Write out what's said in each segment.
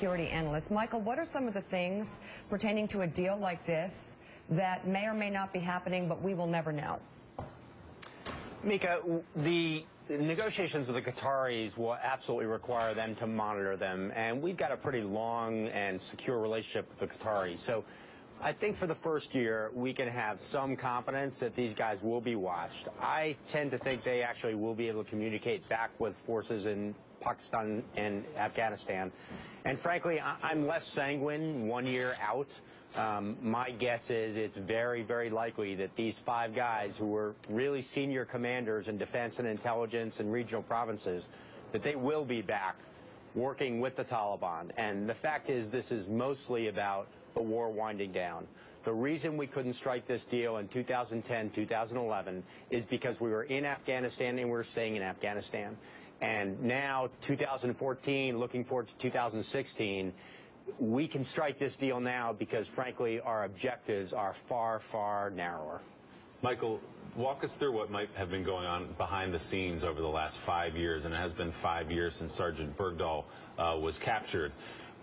security analyst. Michael, what are some of the things pertaining to a deal like this that may or may not be happening, but we will never know? Mika, the negotiations with the Qataris will absolutely require them to monitor them, and we've got a pretty long and secure relationship with the Qataris. So I think for the first year, we can have some confidence that these guys will be watched. I tend to think they actually will be able to communicate back with forces in Pakistan and Afghanistan. And frankly, I'm less sanguine 1 year out. My guess is it's very, very likely that these 5 guys who were really senior commanders in defense and intelligence and regional provinces, that they will be back working with the Taliban. And the fact is, this is mostly about the war winding down. The reason we couldn't strike this deal in 2010, 2011 is because we were in Afghanistan and we were staying in Afghanistan. And now, 2014, looking forward to 2016, we can strike this deal now because, frankly, our objectives are far, far narrower. Michael, walk us through what might have been going on behind the scenes over the last 5 years, and it has been 5 years since Sergeant Bergdahl was captured.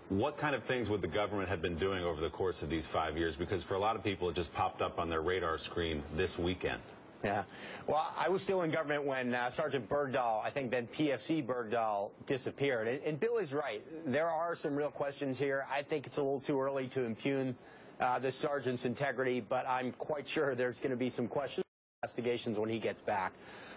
What kind of things would the government have been doing over the course of these 5 years? Because for a lot of people, it just popped up on their radar screen this weekend. Yeah. Well, I was still in government when Sergeant Bergdahl, I think then PFC Bergdahl, disappeared. And Bill is right. There are some real questions here. I think it's a little too early to impugn the sergeant's integrity, but I'm quite sure there's going to be some questions. Investigations when he gets back.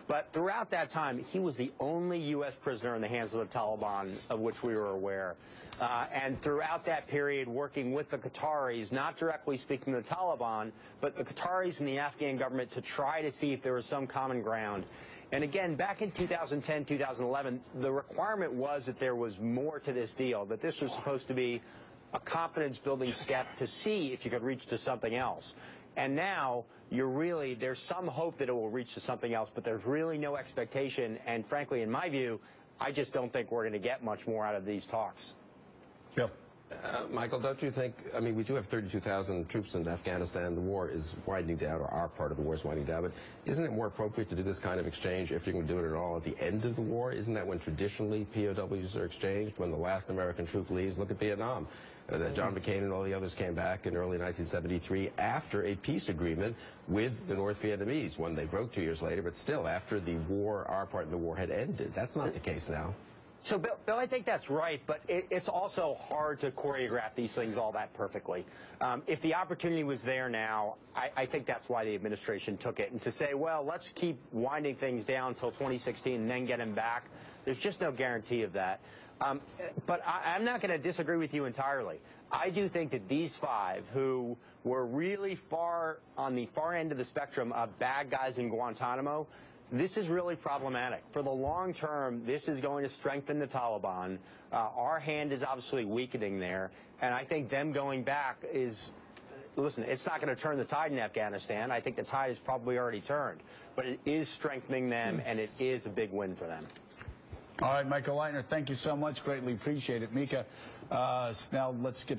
But throughout that time, he was the only U.S. prisoner in the hands of the Taliban of which we were aware. And throughout that period, working with the Qataris, not directly speaking to the Taliban, but the Qataris and the Afghan government to try to see if there was some common ground. And again, back in 2010, 2011, the requirement was that there was more to this deal, that this was supposed to be a confidence-building step to see if you could reach to something else. And now, there's some hope that it will reach to something else, but there's really no expectation. And frankly, in my view, I just don't think we're going to get much more out of these talks. Bill. Michael, don't you think, I mean, we do have 32,000 troops in Afghanistan. The war is winding down, or our part of the war is winding down. But isn't it more appropriate to do this kind of exchange, if you're going to do it at all, at the end of the war? Isn't that when traditionally POWs are exchanged, when the last American troop leaves? Look at Vietnam. John McCain and all the others came back in early 1973 after a peace agreement with the North Vietnamese, one they broke 2 years later, but still after the war, our part of the war had ended. That's not the case now. So, Bill, I think that's right, but it's also hard to choreograph these things all that perfectly. If the opportunity was there now, I think that's why the administration took it. And to say, well, let's keep winding things down until 2016 and then get him back, there's just no guarantee of that. But I'm not going to disagree with you entirely. I do think that these 5 who were really on the far end of the spectrum of bad guys in Guantanamo, this is really problematic. For the long term, this is going to strengthen the Taliban. Our hand is obviously weakening there. And I think them going back is, listen, it's not going to turn the tide in Afghanistan. I think the tide has probably already turned. But it is strengthening them, and it is a big win for them. All right, Michael Leitner, thank you so much. Greatly appreciate it. Mika, now let's get